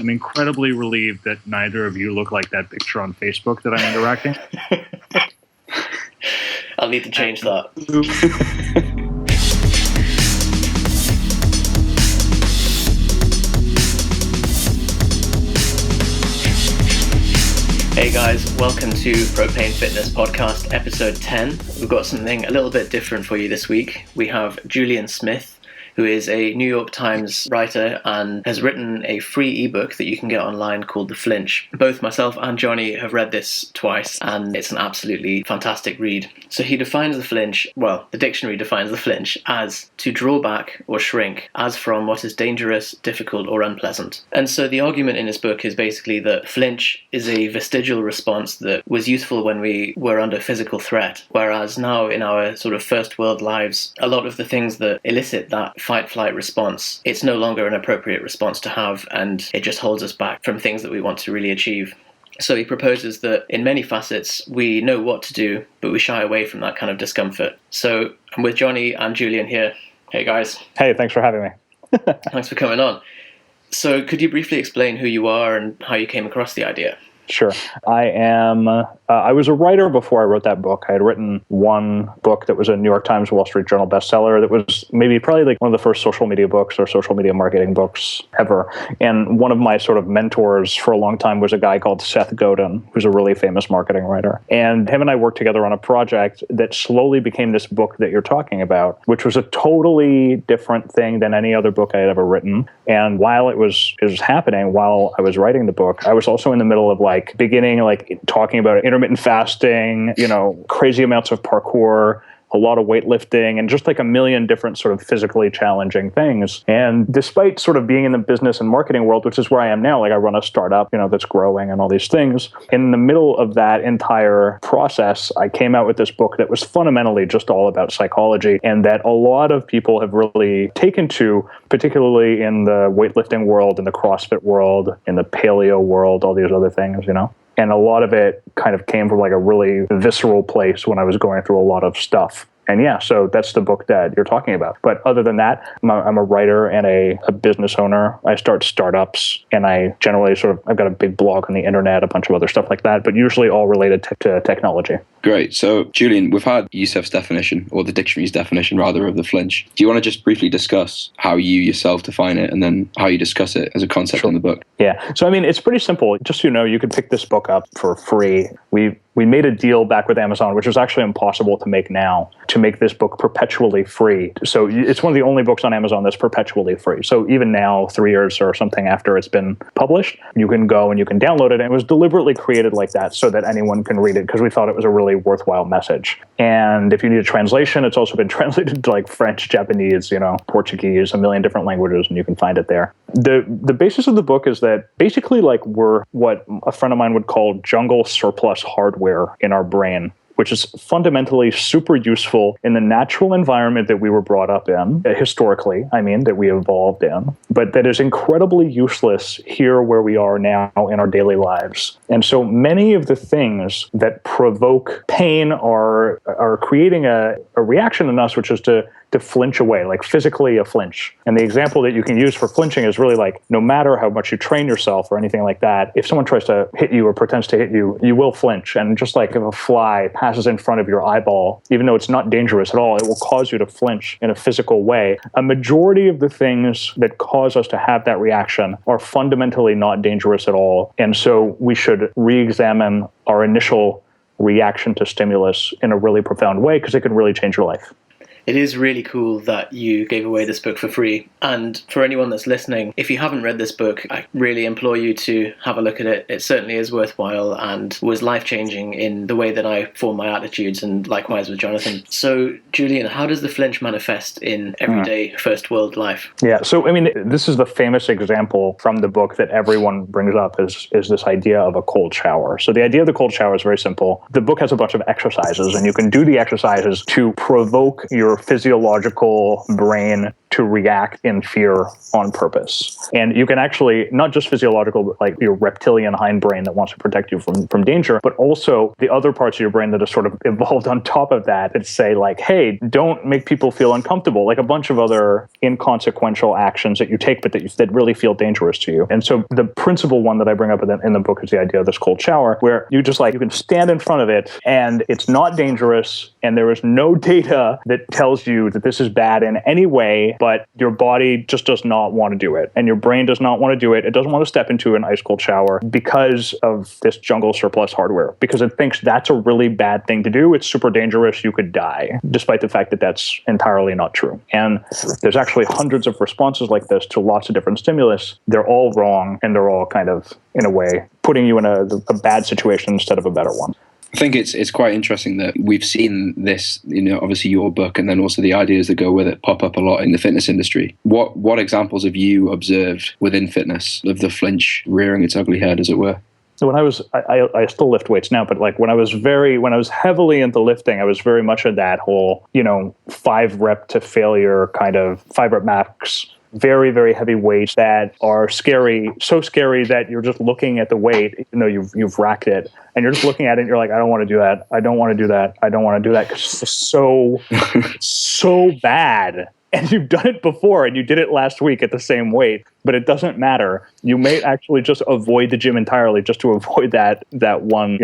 I'm incredibly relieved that neither of you look like that picture on Facebook that I'm interacting. I'll need to change that. Hey guys, welcome to Propane Fitness Podcast, episode 10. We've got something a little bit different for you this week. We have Julien Smith, who is a New York Times writer and has written a free ebook that you can get online called The Flinch. Both myself and Johnny have read this twice, and it's an absolutely fantastic read. So he defines the flinch, well, the dictionary defines the flinch as to draw back or shrink, as from what is dangerous, difficult, or unpleasant. And so the argument in his book is basically that flinch is a vestigial response that was useful when we were under physical threat, whereas now in our sort of first world lives, a lot of the things that elicit that fight-flight response, it's no longer an appropriate response to have, and it just holds us back from things that we want to really achieve. So he proposes that in many facets, we know what to do, but we shy away from that kind of discomfort. So I'm with Johnny and Julien here. Hey guys. Hey, thanks for having me. Thanks for coming on. So could you briefly explain who you are and how you came across the idea? Sure. I was a writer before I wrote that book. I had written one book that was a New York Times, Wall Street Journal bestseller that was maybe probably like one of the first social media books or social media marketing books ever. And one of my sort of mentors for a long time was a guy called Seth Godin, who's a really famous marketing writer. And him and I worked together on a project that slowly became this book that you're talking about, which was a totally different thing than any other book I had ever written. And while it was happening, while I was writing the book, I was also in the middle of talking about intermittent fasting, crazy amounts of parkour, a lot of weightlifting, and just like a million different sort of physically challenging things. And despite sort of being in the business and marketing world, which is where I am now, like I run a startup, that's growing and all these things. In the middle of that entire process, I came out with this book that was fundamentally just all about psychology, and that a lot of people have really taken to, particularly in the weightlifting world, in the CrossFit world, in the paleo world, all these other things, And a lot of it kind of came from like a really visceral place when I was going through a lot of stuff. And yeah, so that's the book that you're talking about. But other than that, I'm a writer and a business owner. I start startups, and I generally I've got a big blog on the internet, a bunch of other stuff like that, but usually all related to technology. Great. So, Julien, we've had Yusef's definition, or the dictionary's definition, rather, of the flinch. Do you want to just briefly discuss how you yourself define it, and then how you discuss it as a concept in the book? Yeah. So, it's pretty simple. Just so you know, you can pick this book up for free. We made a deal back with Amazon, which is actually impossible to make now, to make this book perpetually free. So it's one of the only books on Amazon that's perpetually free. So even now, 3 years or something after it's been published, you can go and you can download it. And it was deliberately created like that so that anyone can read it, because we thought it was a really worthwhile message. And if you need a translation, it's also been translated to like French, Japanese, Portuguese, a million different languages, and you can find it there. The basis of the book is that basically like we're what a friend of mine would call jungle surplus hardware in our brain, which is fundamentally super useful in the natural environment that we were brought up in, historically, that we evolved in, but that is incredibly useless here where we are now in our daily lives. And so many of the things that provoke pain are creating a reaction in us, which is to flinch away, like physically a flinch. And the example that you can use for flinching is really like, no matter how much you train yourself or anything like that, if someone tries to hit you or pretends to hit you, you will flinch. And just like if a fly passes in front of your eyeball, even though it's not dangerous at all, it will cause you to flinch in a physical way. A majority of the things that cause us to have that reaction are fundamentally not dangerous at all. And so we should re-examine our initial reaction to stimulus in a really profound way, because it can really change your life. It is really cool that you gave away this book for free. And for anyone that's listening, if you haven't read this book, I really implore you to have a look at it. It certainly is worthwhile and was life-changing in the way that I form my attitudes, and likewise with Jonathan. So, Julien, how does the flinch manifest in everyday first world life? Yeah, so this is the famous example from the book that everyone brings up is this idea of a cold shower. So the idea of the cold shower is very simple. The book has a bunch of exercises, and you can do the exercises to provoke your your physiological brain to react in fear on purpose. And you can actually, not just physiological, but like your reptilian hindbrain that wants to protect you from danger, but also the other parts of your brain that are sort of evolved on top of that say like, hey, don't make people feel uncomfortable, like a bunch of other inconsequential actions that you take, but that really feel dangerous to you. And so the principal one that I bring up in the book is the idea of this cold shower, where you just like, you can stand in front of it and it's not dangerous, and there is no data that tells you that this is bad in any way, but your body just does not want to do it. And your brain does not want to do it. It doesn't want to step into an ice cold shower because of this jungle surplus hardware, because it thinks that's a really bad thing to do. It's super dangerous. You could die, despite the fact that that's entirely not true. And there's actually hundreds of responses like this to lots of different stimulus. They're all wrong, and they're all kind of, in a way, putting you in a bad situation instead of a better one. I think it's quite interesting that we've seen this, obviously your book, and then also the ideas that go with it pop up a lot in the fitness industry. What examples have you observed within fitness of the flinch rearing its ugly head, as it were? So when I still lift weights now, but like when I was heavily into lifting, I was very much in that whole, 5 rep to failure kind of 5 rep max, very, very heavy weights that are scary, so scary that you're just looking at the weight, even though you've racked it, and you're just looking at it and you're like, I don't want to do that. I don't want to do that. I don't want to do that, because it's just so bad. And you've done it before, and you did it last week at the same weight, but it doesn't matter. You may actually just avoid the gym entirely just to avoid that one,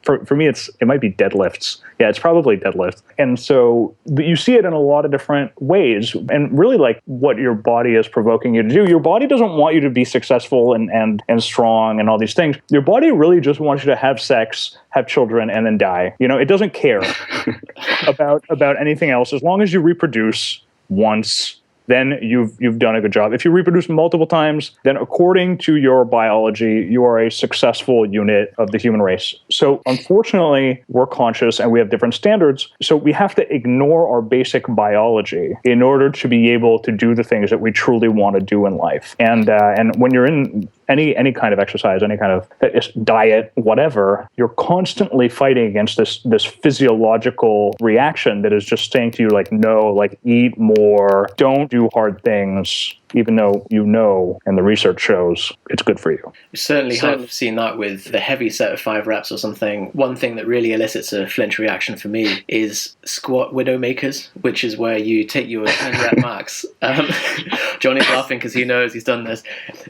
For me, it might be deadlifts. Yeah, it's probably deadlifts. And so you see it in a lot of different ways, and really like what your body is provoking you to do. Your body doesn't want you to be successful and strong and all these things. Your body really just wants you to have sex, have children, and then die. It doesn't care about anything else. As long as you reproduce once, then you've done a good job. If you reproduce multiple times, then according to your biology, you are a successful unit of the human race. So unfortunately, we're conscious and we have different standards. So we have to ignore our basic biology in order to be able to do the things that we truly want to do in life. And when you're in any kind of exercise, any kind of diet, whatever, you're constantly fighting against this physiological reaction that is just saying to you, like, no, like, eat more, don't do hard things, even though and the research shows it's good for you. You certainly have seen that with the heavy set of 5 reps or something. One thing that really elicits a flinch reaction for me is squat widowmakers, which is where you take your 10 rep max. Johnny's laughing because he knows he's done this.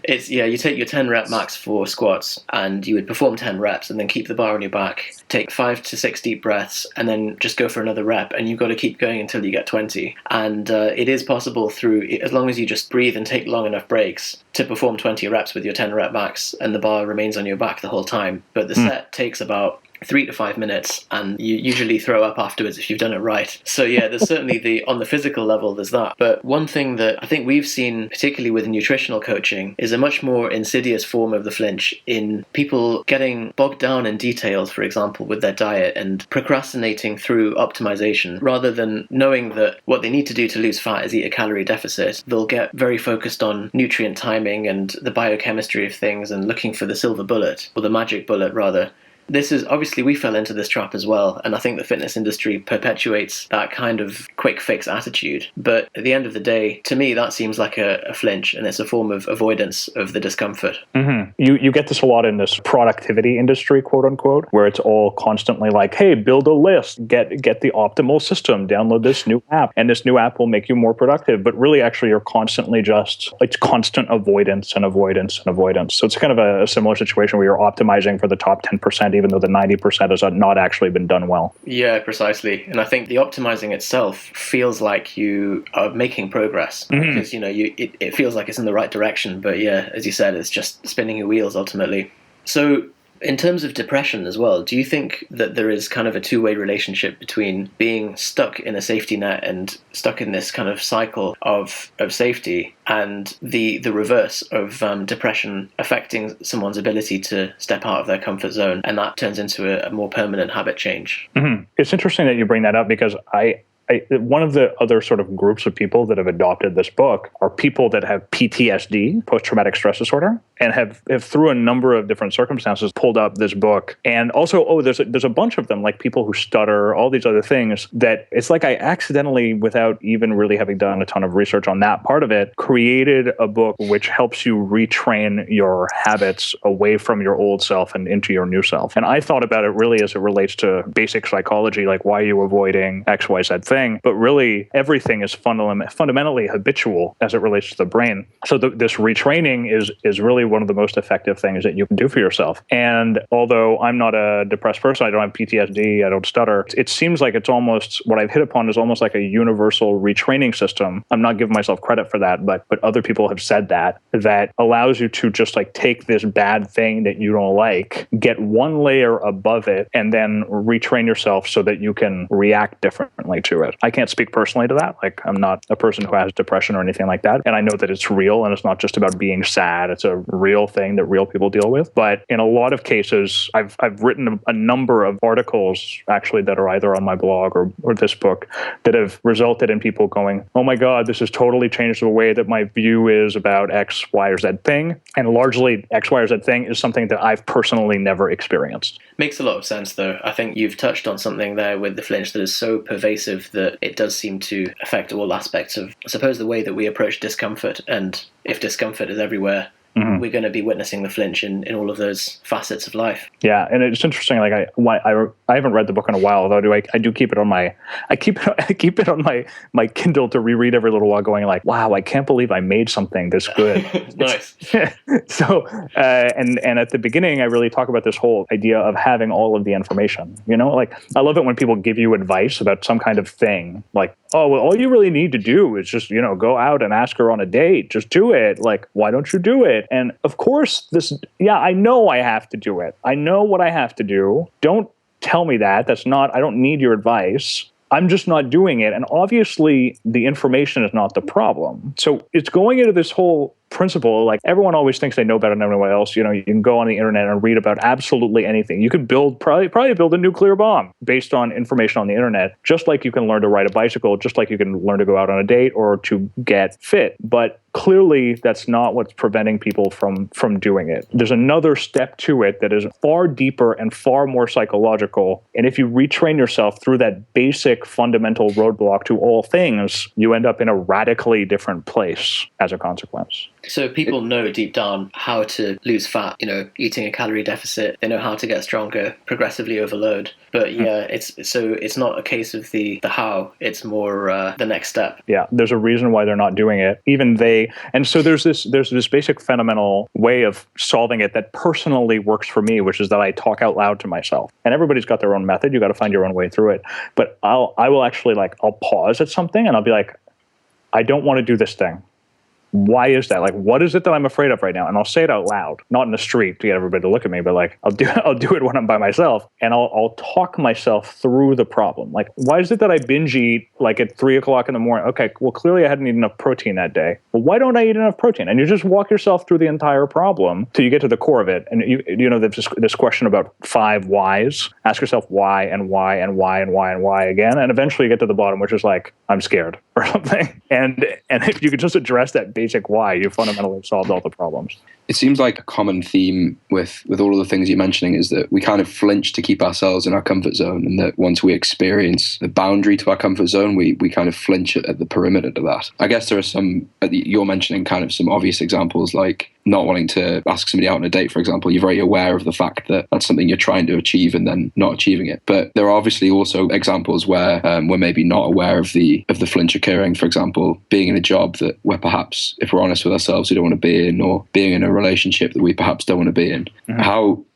You take your 10 rep max for squats, and you would perform 10 reps and then keep the bar on your back, take 5 to 6 deep breaths, and then just go for another rep, and you've got to keep going until you get 20. And it is possible as long as you just breathe and take long enough breaks, to perform 20 reps with your 10 rep max, and the bar remains on your back the whole time. But the set takes about 3 to 5 minutes, and you usually throw up afterwards if you've done it right. So yeah, there's certainly on the physical level, there's that. But one thing that I think we've seen, particularly with nutritional coaching, is a much more insidious form of the flinch in people getting bogged down in details, for example, with their diet, and procrastinating through optimization. Rather than knowing that what they need to do to lose fat is eat a calorie deficit, they'll get very focused on nutrient timing and the biochemistry of things, and looking for the silver bullet, or the magic bullet rather. This is obviously, we fell into this trap as well, and I think the fitness industry perpetuates that kind of quick fix attitude. But at the end of the day, to me, that seems like a flinch, and it's a form of avoidance of the discomfort. Mm-hmm. You get this a lot in this productivity industry, quote unquote, where it's all constantly like, hey, build a list, get the optimal system, download this new app, and this new app will make you more productive. But really, actually, you're constantly it's constant avoidance and avoidance and avoidance. So it's kind of a similar situation where you're optimizing for the top 10%, even though the 90% has not actually been done well. Yeah, precisely. And I think the optimizing itself feels like you are making progress, because it feels like it's in the right direction. But yeah, as you said, it's just spinning your wheels ultimately. So in terms of depression as well, do you think that there is kind of a two-way relationship between being stuck in a safety net and stuck in this kind of cycle of safety, and the reverse of depression affecting someone's ability to step out of their comfort zone, and that turns into a more permanent habit change? Mm-hmm. It's interesting that you bring that up, because I one of the other sort of groups of people that have adopted this book are people that have PTSD, post-traumatic stress disorder, and have through a number of different circumstances pulled up this book. And also, there's a bunch of them, like people who stutter, all these other things, that it's like I accidentally, without even really having done a ton of research on that part of it, created a book which helps you retrain your habits away from your old self and into your new self. And I thought about it really as it relates to basic psychology, like why are you avoiding X, Y, Z thing? But really, everything is fundamentally habitual as it relates to the brain. So this retraining is really one of the most effective things that you can do for yourself. And although I'm not a depressed person, I don't have PTSD, I don't stutter, it seems like it's almost, what I've hit upon is almost like a universal retraining system. I'm not giving myself credit for that, but other people have said that allows you to just like take this bad thing that you don't like, get one layer above it, and then retrain yourself so that you can react differently to it. I can't speak personally to that. Like, I'm not a person who has depression or anything like that. And I know that it's real and it's not just about being sad. It's a real thing that real people deal with. But in a lot of cases, I've written a number of articles actually that are either on my blog or this book that have resulted in people going, oh my God, this has totally changed the way that my view is about X, Y, or Z thing. And largely X, Y, or Z thing is something that I've personally never experienced. Makes a lot of sense, though. I think you've touched on something there with the flinch that is so pervasive that it does seem to affect all aspects of, I suppose, the way that we approach discomfort. And if discomfort is everywhere, we're going to be witnessing the flinch in all of those facets of life. Yeah, and it's interesting. Like I haven't read the book in a while, although I do keep it on my my Kindle to reread every little while, going like, wow, I can't believe I made something this good. Nice. So and at the beginning, I really talk about this whole idea of having all of the information. You know, like I love it when people give you advice about some kind of thing, like, oh, well, all you really need to do is just, go out and ask her on a date. Just do it. Like, why don't you do it? And of course, I know I have to do it. I know what I have to do. Don't tell me that. I don't need your advice. I'm just not doing it. And obviously, the information is not the problem. So it's going into this whole principle, like everyone always thinks they know better than everyone else. You can go on the internet and read about absolutely anything. You could probably build a nuclear bomb based on information on the internet, just like you can learn to ride a bicycle, just like you can learn to go out on a date or to get fit. But clearly, that's not what's preventing people from doing it. There's another step to it that is far deeper and far more psychological. And if you retrain yourself through that basic fundamental roadblock to all things, you end up in a radically different place as a consequence. So people know deep down how to lose fat, eating a calorie deficit. They know how to get stronger, progressively overload. But yeah, it's not a case of the how. It's more the next step. Yeah, there's a reason why they're not doing it. Even they, and so there's this basic fundamental way of solving it that personally works for me, which is that I talk out loud to myself. And everybody's got their own method. You got to find your own way through it. But I will actually I'll pause at something and I'll be like, I don't want to do this thing. Why is that? Like, what is it that I'm afraid of right now? And I'll say it out loud, not in the street to get everybody to look at me, but I'll do it when I'm by myself, and I'll talk myself through the problem. Like, why is it that I binge eat at 3:00 in the morning? Okay, well, clearly I hadn't eaten enough protein that day. Well, why don't I eat enough protein? And you just walk yourself through the entire problem till you get to the core of it. And there's this question about 5 whys. Ask yourself why and why and why and why and why again, and eventually you get to the bottom, which is like, I'm scared or something. And if you could just address that basic why, you fundamentally solved all the problems. It seems like a common theme with all of the things you're mentioning is that we kind of flinch to keep ourselves in our comfort zone, and that once we experience the boundary to our comfort zone, we kind of flinch at the perimeter to that. I guess there are some, you're mentioning kind of some obvious examples, like not wanting to ask somebody out on a date, for example. You're very aware of the fact that that's something you're trying to achieve and then not achieving it. But there are obviously also examples where we're maybe not aware of the flinch occurring. For example, being in a job that we're perhaps, if we're honest with ourselves, we don't want to be in, or being in a relationship that we perhaps don't want to be in. Mm-hmm.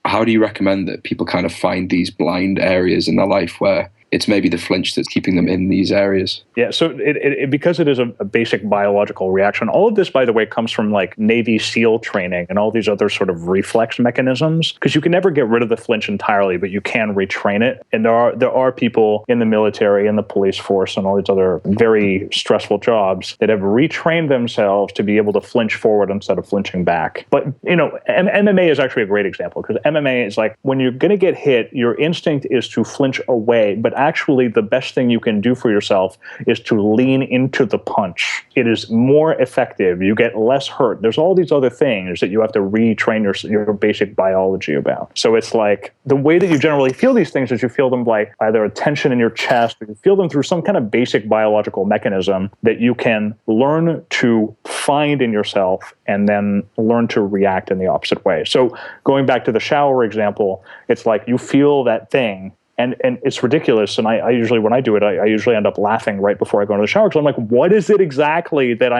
How do you recommend that people kind of find these blind areas in their life where it's maybe the flinch that's keeping them in these areas? Yeah, so it because it is a basic biological reaction. All of this, by the way, comes from Navy SEAL training and all these other sort of reflex mechanisms, because you can never get rid of the flinch entirely, but you can retrain it. And there are people in the military, in the police force, and all these other very stressful jobs that have retrained themselves to be able to flinch forward instead of flinching back. But, MMA is actually a great example, because MMA is when you're going to get hit, your instinct is to flinch away, but actually the best thing you can do for yourself is to lean into the punch. It is more effective. You get less hurt. There's all these other things that you have to retrain your basic biology about. So it's like the way that you generally feel these things is you feel them like either a tension in your chest, or you feel them through some kind of basic biological mechanism that you can learn to find in yourself and then learn to react in the opposite way. So going back to the shower example, it's like you feel that thing. And it's ridiculous. And I usually, when I do it, I usually end up laughing right before I go into the shower. Because I'm like, what is it exactly that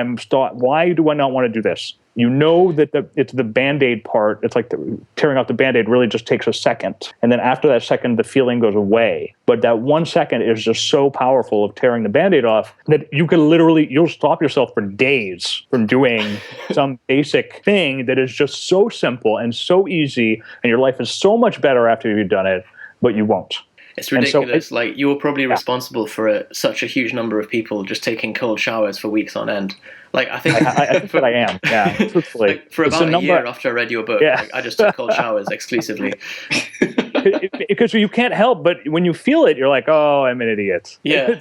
why do I not want to do this? You know that it's the Band-Aid part. It's like tearing off the Band-Aid really just takes a second. And then after that second, the feeling goes away. But that 1 second is just so powerful of tearing the Band-Aid off that you'll stop yourself for days from doing some basic thing that is just so simple and so easy. And your life is so much better after you've done it, but you won't. It's ridiculous. Like, you were probably responsible for such a huge number of people just taking cold showers for weeks on end. Like, I think I think that I am. Yeah, truthfully. Like, for about a year after I read your book, like, I just took cold showers exclusively. Because you can't help but when you feel it, you're like, oh, I'm an idiot. Yeah.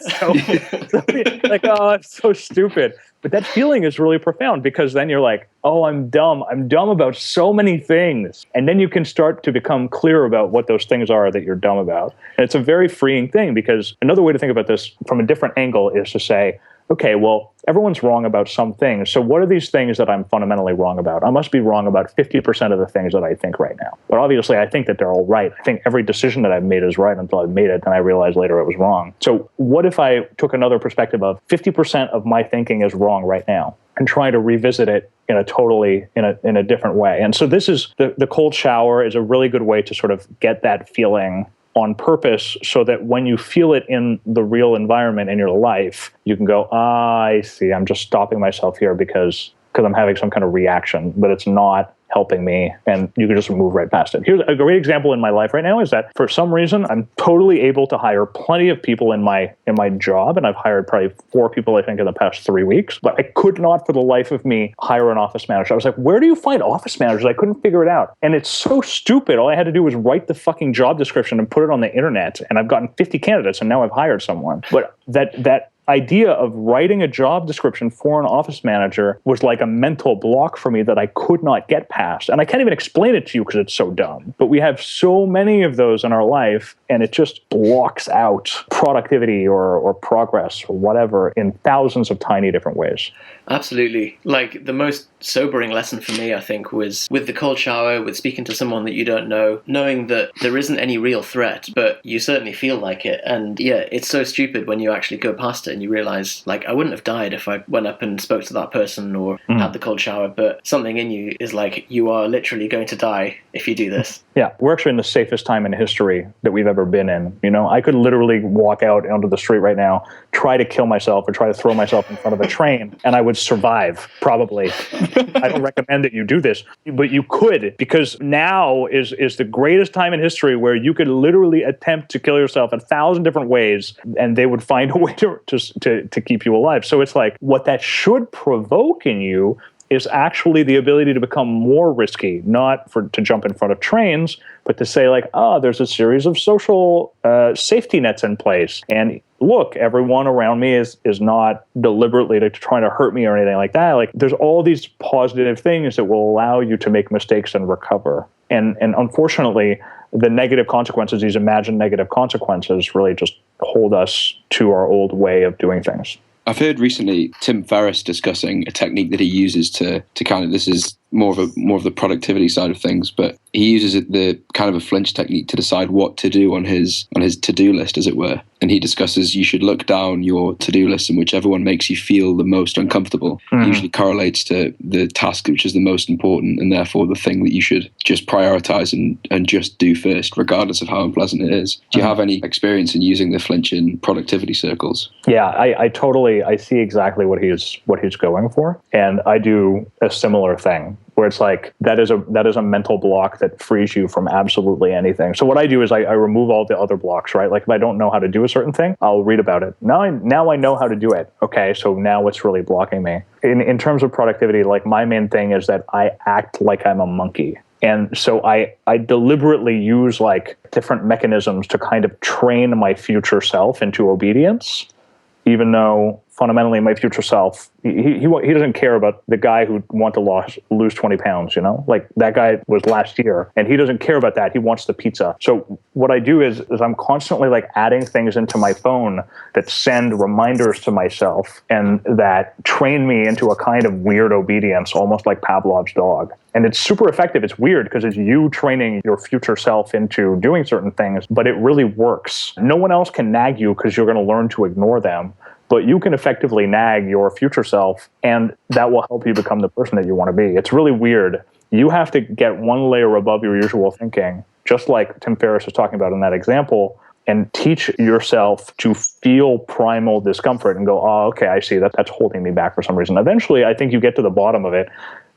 Like, oh, it's so stupid. But that feeling is really profound because then you're like, oh, I'm dumb. I'm dumb about so many things. And then you can start to become clear about what those things are that you're dumb about. And it's a very freeing thing because another way to think about this from a different angle is to say, okay, well, everyone's wrong about some things. So what are these things that I'm fundamentally wrong about? I must be wrong about 50% of the things that I think right now. But obviously, I think that they're all right. I think every decision that I've made is right until I've made it, and I realize later it was wrong. So what if I took another perspective of 50% of my thinking is wrong right now and try to revisit it in a different way? And so this is the cold shower is a really good way to sort of get that feeling on purpose so that when you feel it in the real environment in your life, you can go, I see, I'm just stopping myself here because I'm having some kind of reaction, but it's not helping me, and you can just move right past it. Here's a great example in my life right now is that for some reason, I'm totally able to hire plenty of people in my job, and I've hired probably 4 people, I think, in the past 3 weeks, but I could not for the life of me hire an office manager. I was like, where do you find office managers? I couldn't figure it out. And it's so stupid. All I had to do was write the fucking job description and put it on the internet, and I've gotten 50 candidates, and now I've hired someone. But that idea of writing a job description for an office manager was like a mental block for me that I could not get past. And I can't even explain it to you because it's so dumb. But we have so many of those in our life, and it just blocks out productivity or progress or whatever in thousands of tiny different ways. Absolutely. Like, the most sobering lesson for me, I think, was with the cold shower, with speaking to someone that you don't know, knowing that there isn't any real threat, but you certainly feel like it. And yeah, it's so stupid when you actually go past it and you realize, like, I wouldn't have died if I went up and spoke to that person or had the cold shower, but something in you is like, you are literally going to die if you do this. Yeah, we're actually in the safest time in history that we've ever been in. You know, I could literally walk out onto the street right now, try to kill myself or try to throw myself in front of a train, and I would survive, probably. I don't recommend that you do this, but you could, because now is the greatest time in history where you could literally attempt to kill yourself 1,000 different ways, and they would find a way to keep you alive. So it's like, what that should provoke in you is actually the ability to become more risky, not to jump in front of trains, but to say like, there's a series of social safety nets in place. And look, everyone around me is not deliberately trying to hurt me or anything like that. Like, there's all these positive things that will allow you to make mistakes and recover. And unfortunately, the negative consequences, these imagined negative consequences, really just hold us to our old way of doing things. I've heard recently Tim Ferriss discussing a technique that he uses to kind of, this is more of the productivity side of things, but he uses the kind of a Flinch technique to decide what to do on his to-do list, as it were. And he discusses you should look down your to-do list, and whichever one makes you feel the most uncomfortable usually correlates to the task which is the most important, and therefore the thing that you should just prioritize and just do first, regardless of how unpleasant it is. Do you have any experience in using the Flinch in productivity circles? Yeah, I see exactly what he's going for, and I do a similar thing, where it's like that is a mental block that frees you from absolutely anything. So what I do is I remove all the other blocks, right? Like, if I don't know how to do a certain thing, I'll read about it. Now I know how to do it. Okay, so now what's really blocking me? In terms of productivity, like, my main thing is that I act like I'm a monkey. And so I deliberately use like different mechanisms to kind of train my future self into obedience, even though fundamentally my future self, he doesn't care about the guy who wants to lose 20 pounds, like that guy was last year and he doesn't care about that. He wants the pizza. So what I do is I'm constantly like adding things into my phone that send reminders to myself and that train me into a kind of weird obedience, almost like Pavlov's dog. And it's super effective. It's weird because it's you training your future self into doing certain things, but it really works. No one else can nag you because you're going to learn to ignore them. But you can effectively nag your future self, and that will help you become the person that you want to be. It's really weird. You have to get one layer above your usual thinking, just like Tim Ferriss was talking about in that example, and teach yourself to feel primal discomfort and go, oh, okay, I see that. That's holding me back for some reason. Eventually, I think you get to the bottom of it,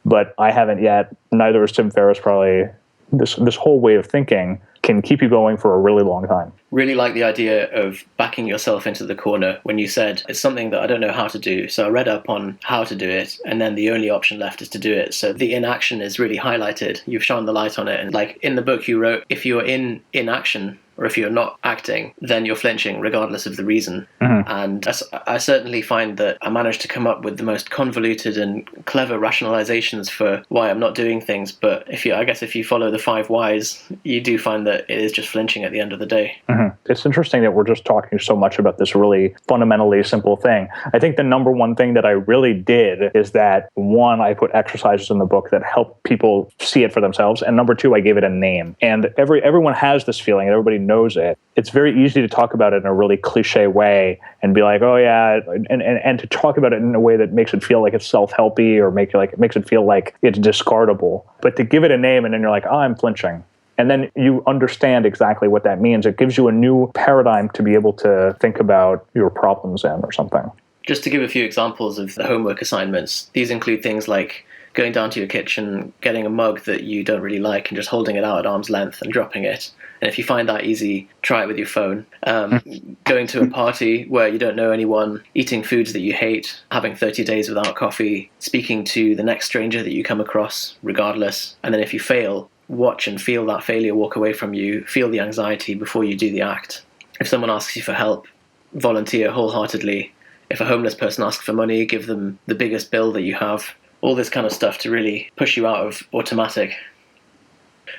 but I haven't yet. Neither has Tim Ferriss probably. This whole way of thinking can keep you going for a really long time. Really like the idea of backing yourself into the corner when you said it's something that I don't know how to do. So I read up on how to do it, and then the only option left is to do it. So the inaction is really highlighted. You've shone the light on it. And like in the book you wrote, if you're in inaction or if you're not acting, then you're flinching regardless of the reason. Mm-hmm. And I certainly find that I managed to come up with the most convoluted and clever rationalizations for why I'm not doing things. But if you follow the 5 whys, you do find that it is just flinching at the end of the day. Mm-hmm. It's interesting that we're just talking so much about this really fundamentally simple thing. I think the number one thing that I really did is that, one, I put exercises in the book that help people see it for themselves. And number 2, I gave it a name. And everyone has this feeling, and everybody knows it. It's very easy to talk about it in a really cliche way and be like, oh yeah, and to talk about it in a way that makes it feel like it's self-helpy or makes it feel like it's discardable. But to give it a name and then you're like, oh, I'm flinching. And then you understand exactly what that means. It gives you a new paradigm to be able to think about your problems in or something. Just to give a few examples of the homework assignments, these include things like going down to your kitchen, getting a mug that you don't really like and just holding it out at arm's length and dropping it. And if you find that easy, try it with your phone. Going to a party where you don't know anyone, eating foods that you hate, having 30 days without coffee, speaking to the next stranger that you come across, regardless. And then if you fail, watch and feel that failure walk away from you, feel the anxiety before you do the act. If someone asks you for help, volunteer wholeheartedly. If a homeless person asks for money, give them the biggest bill that you have. All this kind of stuff to really push you out of automatic.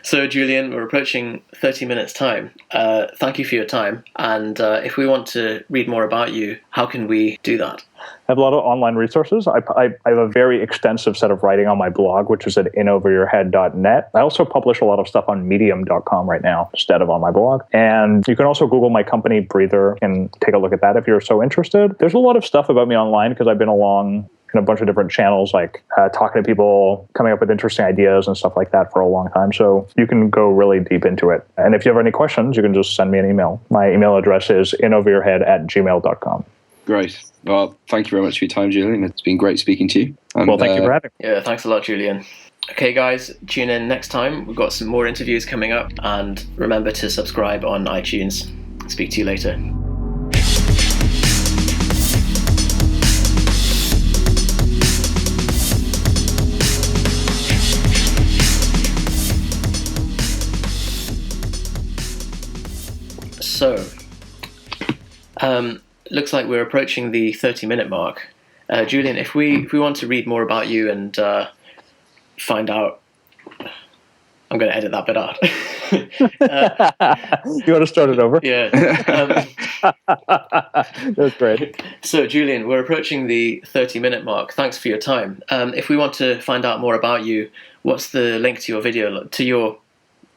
So, Julien, we're approaching 30 minutes time. Thank you for your time. And if we want to read more about you, how can we do that? I have a lot of online resources. I have a very extensive set of writing on my blog, which is at inoveryourhead.net. I also publish a lot of stuff on medium.com right now instead of on my blog. And you can also Google my company, Breather, and take a look at that if you're so interested. There's a lot of stuff about me online because I've been along in a bunch of different channels, like talking to people, coming up with interesting ideas and stuff like that for a long time. So you can go really deep into it. And if you have any questions, you can just send me an email. My email address is inoveryourhead@gmail.com. Great. Well, thank you very much for your time, Julien. It's been great speaking to you. And, well, thank you for having me. Yeah, thanks a lot, Julien. Okay, guys, tune in next time. We've got some more interviews coming up. And remember to subscribe on iTunes. Speak to you later. So, looks like we're approaching the 30-minute mark. Julien, if we want to read more about you and find out, I'm going to edit that bit out. You want to start it over? Yeah. That's great. So, Julien, we're approaching the 30-minute mark. Thanks for your time. If we want to find out more about you, what's the link to your video, to your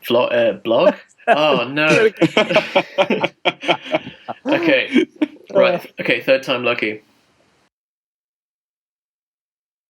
blog? Oh, no. Okay. Right. Okay, third time lucky.